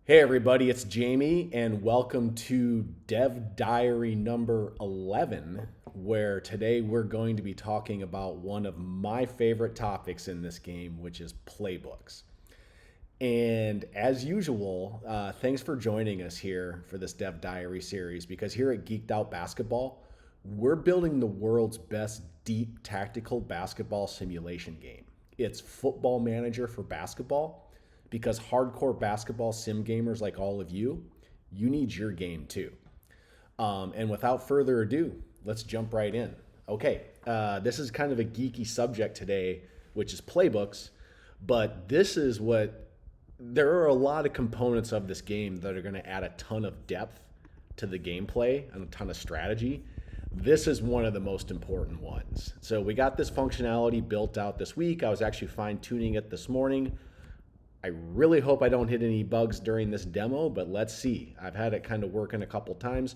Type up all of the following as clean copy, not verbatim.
Hey everybody, it's Jamie and welcome to Dev Diary number 11, where today we're going to be talking about one of my favorite topics in this game, which is playbooks. And as usual, thanks for joining us here for this Dev Diary series because here at Geeked-Out Basketball, we're building the world's best deep tactical basketball simulation game. It's Football Manager for basketball because hardcore basketball sim gamers like all of you, you need your game too. And without further ado, let's jump right in. Okay, this is kind of a geeky subject today, which is playbooks, but there are a lot of components of this game that are going to add a ton of depth to the gameplay and a ton of strategy. This is one of the most important ones. So we got this functionality built out this week. I was actually fine tuning it this morning. I really hope I don't hit any bugs during this demo, but let's see. I've had it kind of working a couple times.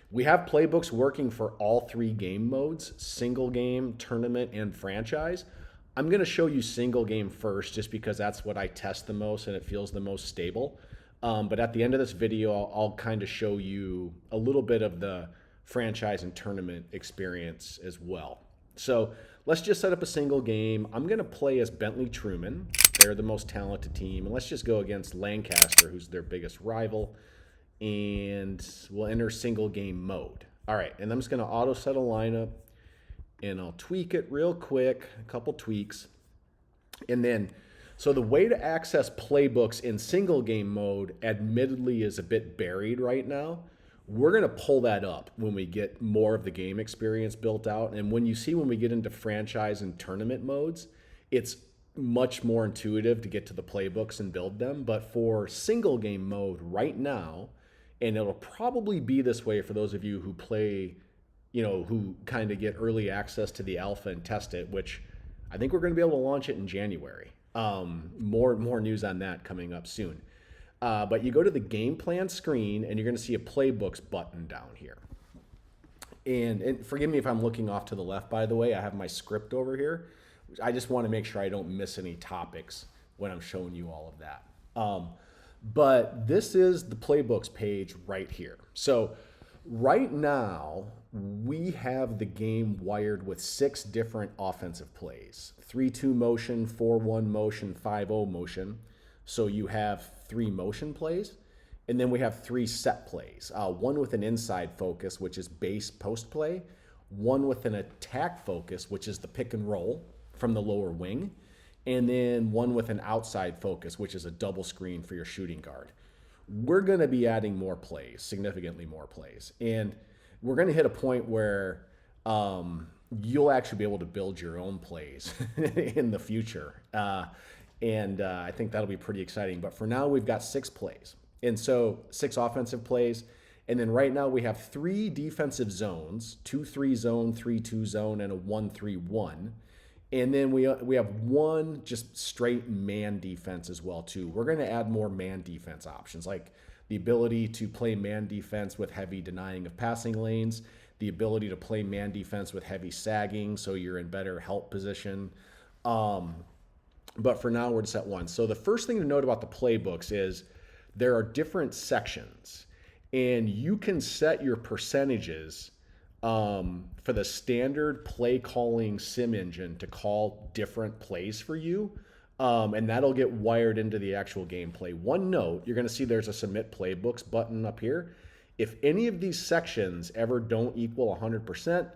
We have playbooks working for all three game modes, single game, tournament, and franchise. I'm going to show you single game first just because that's what I test the most and it feels the most stable. But at the end of this video, I'll kind of show you a little bit of the franchise and tournament experience as well. So let's just set up a single game. I'm going to play as Bentley Truman. They're the most talented team. And let's just go against Lancaster, who's their biggest rival. And we'll enter single game mode. All right, and I'm just going to auto set a lineup. And I'll tweak it real quick, a couple tweaks. And then, so the way to access playbooks in single game mode admittedly is a bit buried right now. We're going to pull that up when we get more of the game experience built out. And when we get into franchise and tournament modes, it's much more intuitive to get to the playbooks and build them. But for single game mode right now, and it'll probably be this way for those of you who play, who kind of get early access to the alpha and test it, which I think we're going to be able to launch it in January. More news on that coming up soon. But you go to the game plan screen and you're going to see a playbooks button down here. And forgive me if I'm looking off to the left, by the way. I have my script over here. I just want to make sure I don't miss any topics when I'm showing you all of that. But this is the playbooks page right here. So right now, we have the game wired with 6 different offensive plays. 3-2 motion, 4-1 motion, 5-0 motion. So you have 3 motion plays, and then we have 3 set plays. One with an inside focus, which is base post play. One with an attack focus, which is the pick and roll from the lower wing. And then one with an outside focus, which is a double screen for your shooting guard. We're going to be adding more plays, significantly more plays. And we're going to hit a point where you'll actually be able to build your own plays in the future. And I think that'll be pretty exciting. But for now, we've got 6 plays. And so 6 offensive plays. And then right now we have 3 defensive zones, 2-3 zone, 3-2 zone, and a 1-3-1. And then we have 1 just straight man defense as well, too. We're going to add more man defense options, like the ability to play man defense with heavy denying of passing lanes, the ability to play man defense with heavy sagging, so you're in better help position. But for now, we're just at 1. So the first thing to note about the playbooks is there are different sections. And you can set your percentages for the standard play calling sim engine to call different plays for you. And that'll get wired into the actual gameplay. One note, you're going to see there's a submit playbooks button up here. If any of these sections ever don't equal 100%,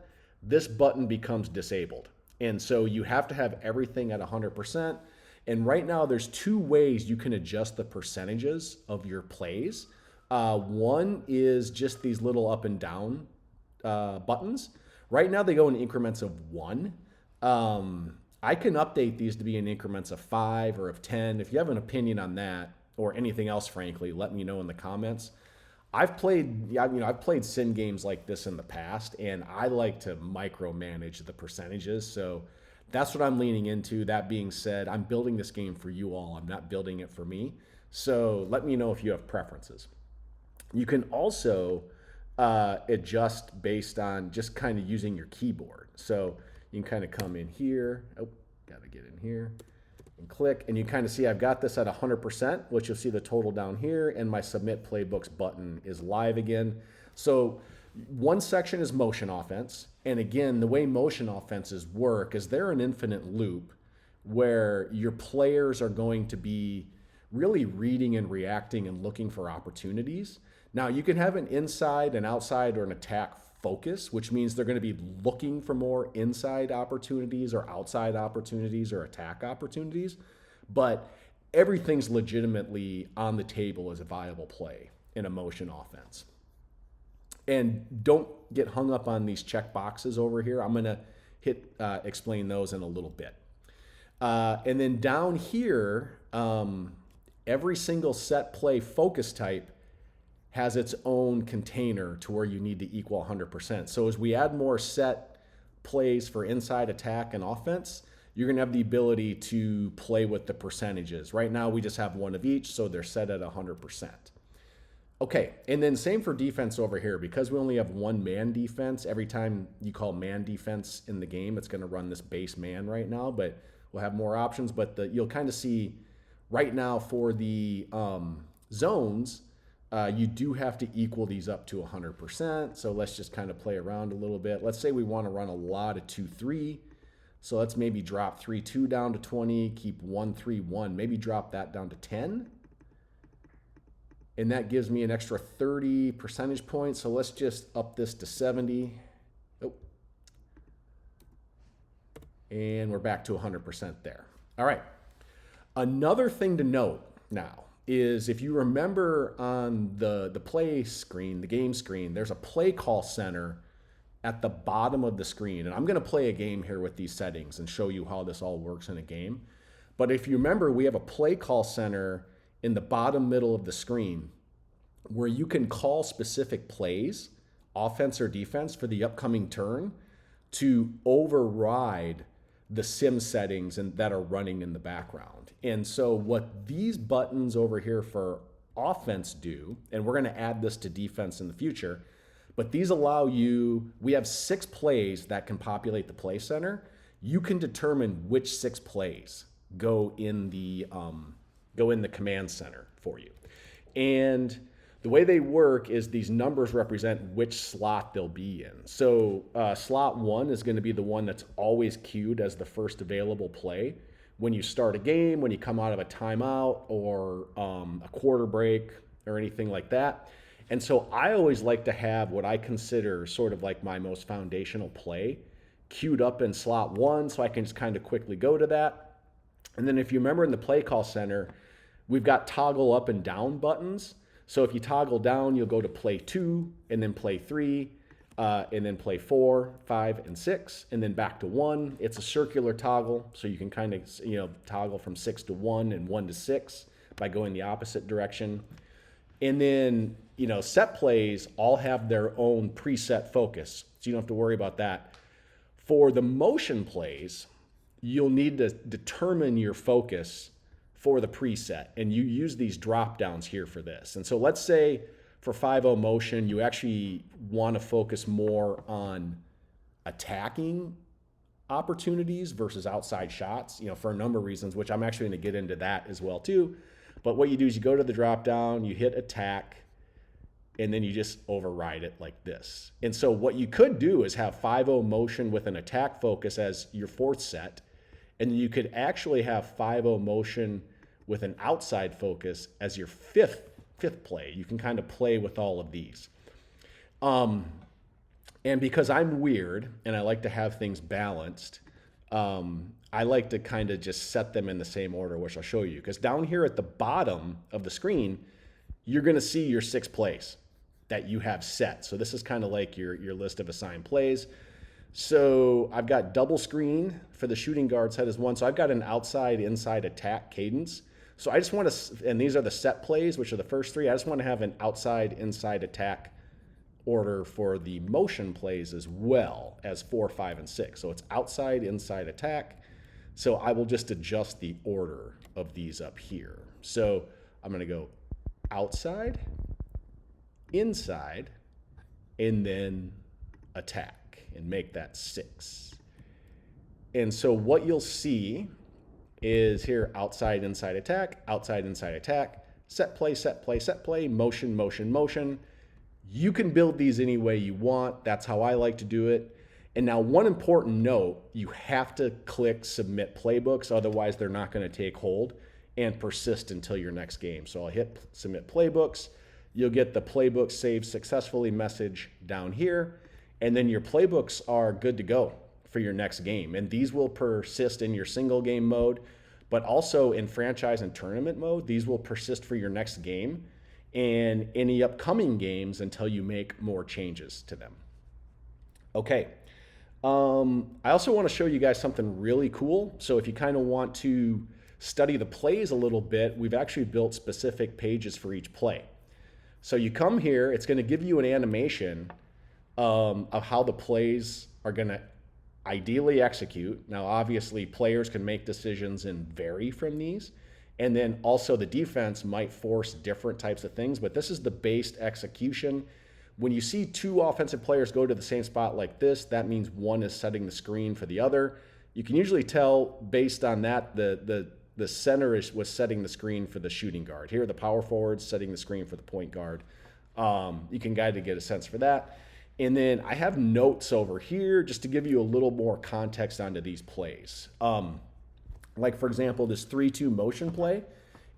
this button becomes disabled. And so you have to have everything at 100%. And right now there's 2 ways you can adjust the percentages of your plays. One is just these little up and down buttons. Right now they go in increments of 1. I can update these to be in increments of 5 or of 10. If you have an opinion on that or anything else, frankly, let me know in the comments. I've played sim games like this in the past, and I like to micromanage the percentages. So that's what I'm leaning into. That being said, I'm building this game for you all. I'm not building it for me. So let me know if you have preferences. You can also adjust based on just kind of using your keyboard. So you can kind of come in here. Oh, got to get in here. and click, and you kind of see I've got this at 100%, which you'll see the total down here, and my submit playbooks button is live again. So one section is motion offense. And again, the way motion offenses work is they're an infinite loop where your players are going to be really reading and reacting and looking for opportunities. Now, you can have an inside, an outside, or an attack focus, which means they're going to be looking for more inside opportunities or outside opportunities or attack opportunities. But everything's legitimately on the table as a viable play in a motion offense. And don't get hung up on these check boxes over here. I'm going to explain those in a little bit. And then down here, every single set play focus type has its own container to where you need to equal 100%. So as we add more set plays for inside attack and offense, you're going to have the ability to play with the percentages. Right now, we just have one of each, so they're set at 100%. Okay, and then same for defense over here. Because we only have one man defense, every time you call man defense in the game, it's going to run this base man right now, but we'll have more options. But you'll kind of see right now for the zones, you do have to equal these up to 100%. So let's just kind of play around a little bit. Let's say we want to run a lot of 2-3. So let's maybe drop 3-2 down to 20, keep 1-3-1, maybe drop that down to 10. And that gives me an extra 30 percentage points. So let's just up this to 70. Oh. And we're back to 100% there. All right. Another thing to note now is if you remember on the play screen, the game screen, there's a play call center at the bottom of the screen. And I'm going to play a game here with these settings and show you how this all works in a game. But if you remember, we have a play call center in the bottom middle of the screen where you can call specific plays, offense or defense, for the upcoming turn to override the sim settings that are running in the background. And so what these buttons over here for offense do, and we're going to add this to defense in the future, but these allow you, we have 6 plays that can populate the play center. You can determine which 6 plays go in the command center for you. And the way they work is these numbers represent which slot they'll be in. So slot 1 is going to be the one that's always queued as the first available play when you start a game, when you come out of a timeout or a quarter break or anything like that. And so I always like to have what I consider sort of like my most foundational play queued up in slot 1, so I can just kind of quickly go to that. And then if you remember in the play call center, we've got toggle up and down buttons. So if you toggle down, you'll go to play 2, and then play 3, and then play 4, 5, and 6, and then back to 1. It's a circular toggle, so you can kind of toggle from 6 to 1 and 1 to 6 by going the opposite direction. And then set plays all have their own preset focus, so you don't have to worry about that. For the motion plays, you'll need to determine your focus for the preset, and you use these drop downs here for this. And so let's say for 5-0 motion, you actually want to focus more on attacking opportunities versus outside shots, for a number of reasons, which I'm actually going to get into that as well too. But what you do is you go to the drop down, you hit attack, and then you just override it like this. And so what you could do is have 5-0 motion with an attack focus as your 4th set, and you could actually have 5-0 motion with an outside focus as your fifth play. You can kind of play with all of these. And because I'm weird and I like to have things balanced, I like to kind of just set them in the same order, which I'll show you. Because down here at the bottom of the screen, you're going to see your 6 plays that you have set. So this is kind of like your list of assigned plays. So I've got double screen for the shooting guard set as 1. So I've got an outside-inside attack cadence. So I just want to, and these are the set plays, which are the first 3. I just want to have an outside-inside attack order for the motion plays as well as 4, 5, and 6. So it's outside-inside attack. So I will just adjust the order of these up here. So I'm going to go outside, inside, and then attack, and make that 6. And so what you'll see is here outside, inside attack, outside, inside attack, set play, set play, set play, motion, motion, motion. You can build these any way you want. That's how I like to do it. And now one important note, you have to click submit playbooks, otherwise they're not going to take hold and persist until your next game. So I'll hit submit playbooks. You'll get the playbook saved successfully message down here. And then your playbooks are good to go for your next game. And these will persist in your single game mode, but also in franchise and tournament mode. These will persist for your next game and any upcoming games until you make more changes to them. Okay. I also want to show you guys something really cool. So if you kind of want to study the plays a little bit, we've actually built specific pages for each play. So you come here, it's going to give you an animation of how the plays are going to ideally execute. Now, obviously, players can make decisions and vary from these. And then also the defense might force different types of things, but this is the based execution. When you see two offensive players go to the same spot like this, that means one is setting the screen for the other. You can usually tell based on that the center was setting the screen for the shooting guard. Here, the power forward's setting the screen for the point guard. You can kind of get a sense for that. And then I have notes over here just to give you a little more context onto these plays. Like, for example, this 3-2 motion play.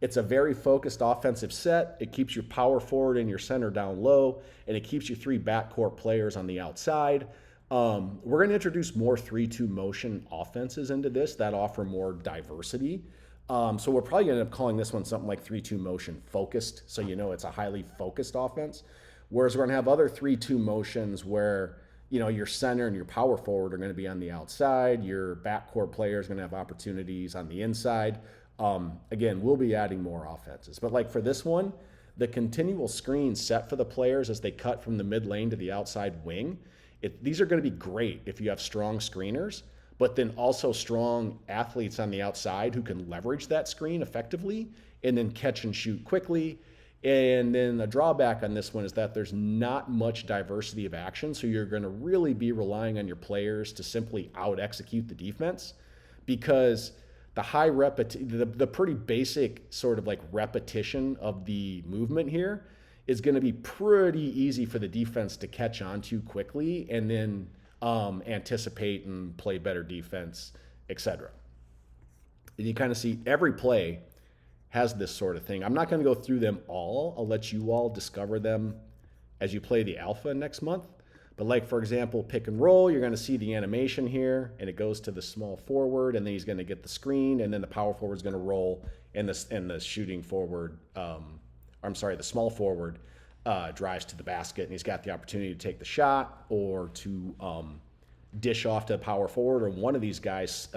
It's a very focused offensive set. It keeps your power forward and your center down low, and it keeps your three backcourt players on the outside. We're going to introduce more 3-2 motion offenses into this that offer more diversity. So we're probably going to end up calling this one something like 3-2 motion focused, so you know it's a highly focused offense. Whereas we're going to have other 3-2 motions where, you know, your center and your power forward are going to be on the outside. Your backcourt player is going to have opportunities on the inside. Again, we'll be adding more offenses. But like for this one, the continual screen set for the players as they cut from the mid lane to the outside wing, these are going to be great if you have strong screeners, but then also strong athletes on the outside who can leverage that screen effectively and then catch and shoot quickly. And then the drawback on this one is that there's not much diversity of action, so you're going to really be relying on your players to simply out-execute the defense, because the pretty basic sort of like repetition of the movement here is going to be pretty easy for the defense to catch on to quickly and then anticipate and play better defense, etc. And you kind of see every play has this sort of thing. I'm not going to go through them all. I'll let you all discover them as you play the alpha next month. But like, for example, pick and roll, you're going to see the animation here, and it goes to the small forward, and then he's going to get the screen, and then the power forward is going to roll, and the shooting forward, the small forward drives to the basket, and he's got the opportunity to take the shot or to dish off to the power forward, or one of these guys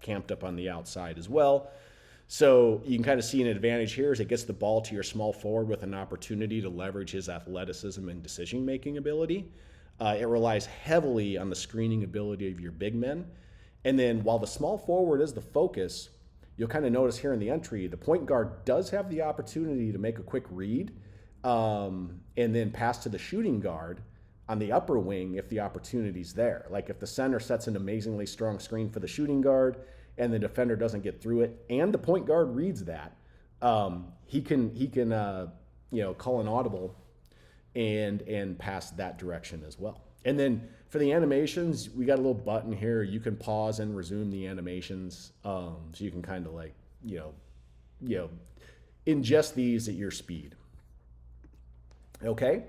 camped up on the outside as well. So you can kind of see an advantage here as it gets the ball to your small forward with an opportunity to leverage his athleticism and decision-making ability. It relies heavily on the screening ability of your big men. And then while the small forward is the focus, you'll kind of notice here in the entry, the point guard does have the opportunity to make a quick read and then pass to the shooting guard on the upper wing if the opportunity's there. Like if the center sets an amazingly strong screen for the shooting guard and the defender doesn't get through it, and the point guard reads that, he can call an audible and pass that direction as well. And then for the animations, we got a little button here. You can pause and resume the animations, so you can kind of like ingest these at your speed. Okay.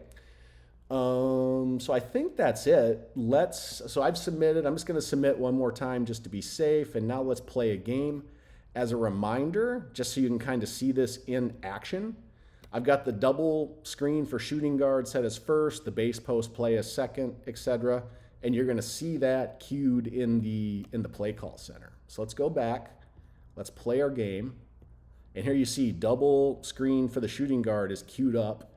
So I think that's it. So I've submitted, I'm just going to submit one more time just to be safe. And now let's play a game. As a reminder, just so you can kind of see this in action, I've got the double screen for shooting guard set as first, the base post play as second, etc. And you're going to see that cued in the play call center. So let's go back. Let's play our game. And here you see double screen for the shooting guard is queued up.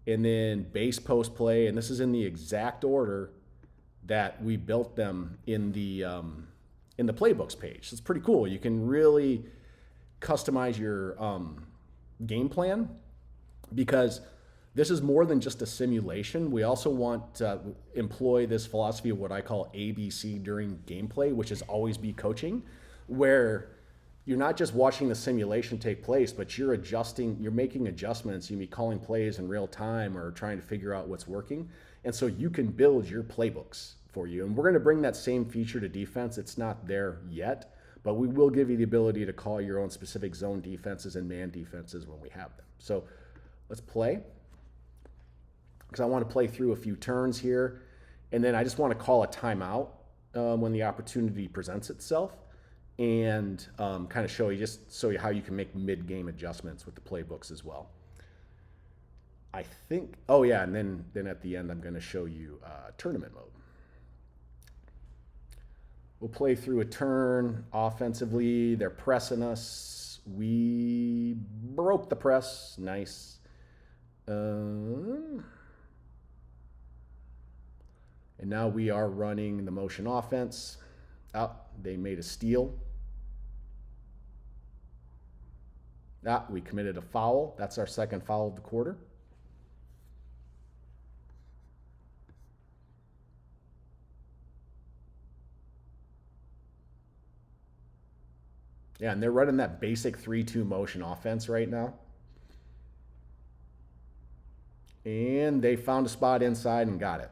And then base post play, and this is in the exact order that we built them in the Playbooks page. So it's pretty cool. You can really customize your game plan, because this is more than just a simulation. We also want to employ this philosophy of what I call ABC during gameplay, which is always be coaching, where you're not just watching the simulation take place, but you're making adjustments. You may be calling plays in real time or trying to figure out what's working. And so you can build your playbooks for you. And we're going to bring that same feature to defense. It's not there yet, but we will give you the ability to call your own specific zone defenses and man defenses when we have them. So let's play, because I want to play through a few turns here. And then I just want to call a timeout when the opportunity presents itself, and kind of show you how you can make mid-game adjustments with the playbooks as well. I think, oh yeah, and then at the end I'm going to show you tournament mode. We'll play through a turn offensively. They're pressing us. We broke the press. Nice. And now we are running the motion offense. They made a steal. We committed a foul. That's our second foul of the quarter. Yeah, and they're running that basic 3-2 motion offense right now. And they found a spot inside and got it.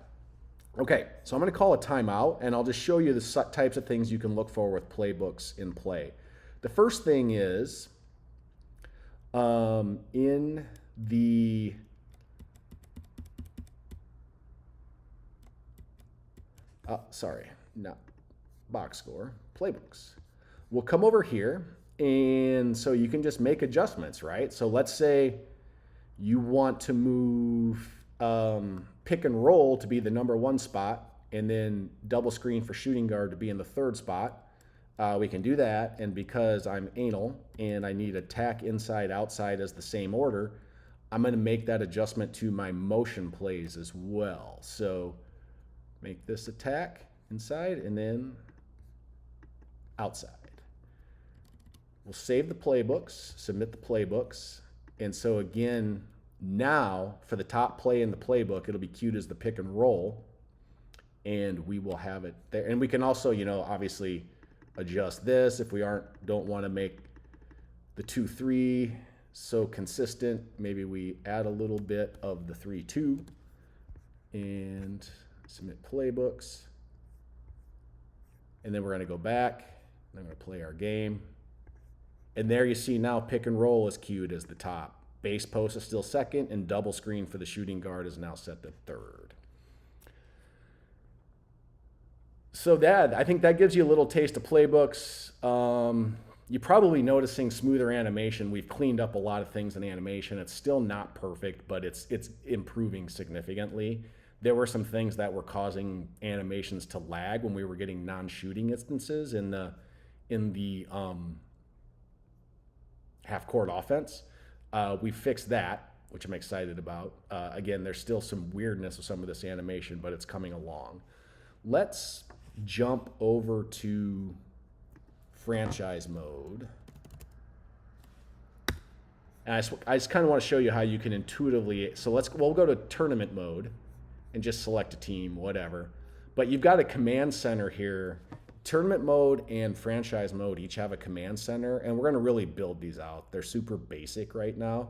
Okay, so I'm going to call a timeout, and I'll just show you the types of things you can look for with playbooks in play. The first thing is in the box score, playbooks. We'll come over here, and so you can just make adjustments, right? So let's say you want to move pick and roll to be the number 1 spot, and then double screen for shooting guard to be in the 3rd spot. We can do that, and because I'm anal and I need attack inside outside as the same order, I'm going to make that adjustment to my motion plays as well. So make this attack inside and then outside. We'll save the playbooks, submit the playbooks, and so again, now for the top play in the playbook, it'll be queued as the pick and roll, and we will have it there. And we can also, obviously adjust this if we don't want to make the 2-3 so consistent. Maybe we add a little bit of the 3-2 and submit playbooks. And then we're going to go back, and I'm going to play our game. And there you see now pick and roll is queued as the top. Base post is still second, and double screen for the shooting guard is now set to 3rd. So I think that gives you a little taste of playbooks. You're probably noticing smoother animation. We've cleaned up a lot of things in animation. It's still not perfect, but it's improving significantly. There were some things that were causing animations to lag when we were getting non-shooting instances in the half-court offense. We fixed that, which I'm excited about. Again, there's still some weirdness with some of this animation, but it's coming along. Let's jump over to franchise mode. And I just kind of want to show you how you can intuitively, so we'll go to tournament mode and just select a team, whatever. But you've got a command center here. Tournament mode and franchise mode each have a command center, and we're going to really build these out. They're super basic right now,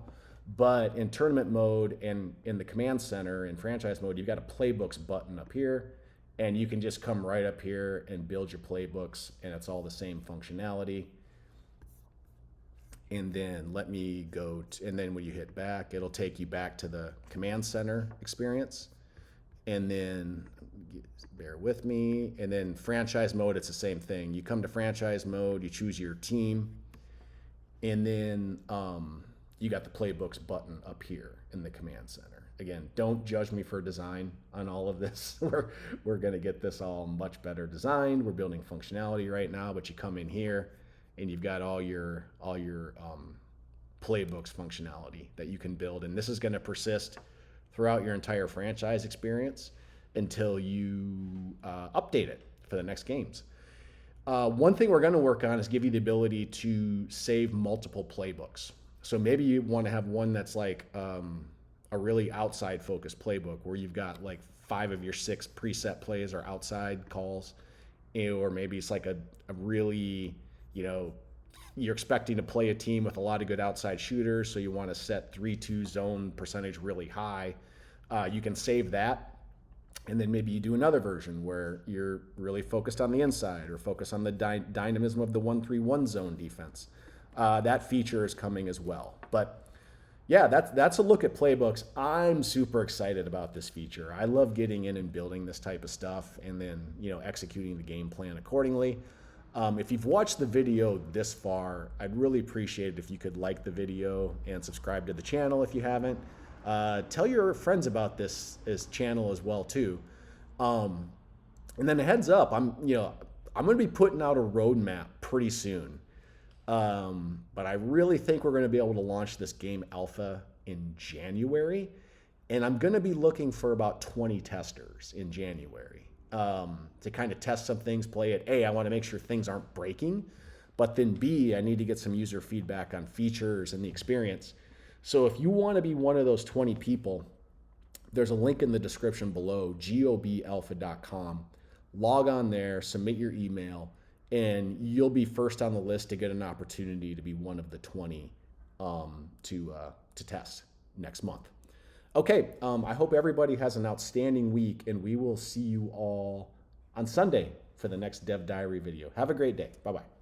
but in tournament mode and in the command center in franchise mode, you've got a playbooks button up here, and you can just come right up here and build your playbooks, and it's all the same functionality. And then and then when you hit back, it'll take you back to the command center experience. And then bear with me. And then franchise mode, it's the same thing. You come to franchise mode, you choose your team, and then you got the playbooks button up here in the command center. Again, don't judge me for design on all of this. We're going to get this all much better designed. We're building functionality right now, but you come in here and you've got all your playbooks functionality that you can build, and this is going to persist throughout your entire franchise experience until you update it for the next games. One thing we're going to work on is give you the ability to save multiple playbooks. So maybe you want to have one that's like a really outside focused playbook where you've got like 5 of your 6 preset plays are outside calls, or maybe it's like a really you're expecting to play a team with a lot of good outside shooters, so you want to set 3-2 zone percentage really high. You can save that, and then maybe you do another version where you're really focused on the inside or focus on the dynamism of the 1-3-1 zone defense. That feature is coming as well. But yeah, that's a look at Playbooks. I'm super excited about this feature. I love getting in and building this type of stuff and then, executing the game plan accordingly. If you've watched the video this far, I'd really appreciate it if you could like the video and subscribe to the channel if you haven't. Tell your friends about this channel as well too. And then a heads up, I'm going to be putting out a roadmap pretty soon. But I really think we're going to be able to launch this game alpha in January, and I'm going to be looking for about 20 testers in January to kind of test some things, play it. A, I want to make sure things aren't breaking, but then B, I need to get some user feedback on features and the experience. So if you want to be one of those 20 people, there's a link in the description below, gobalpha.com. Log on there, submit your email, and you'll be first on the list to get an opportunity to be one of the 20 to test next month. Okay, I hope everybody has an outstanding week, and we will see you all on Sunday for the next Dev Diary video. Have a great day. Bye-bye.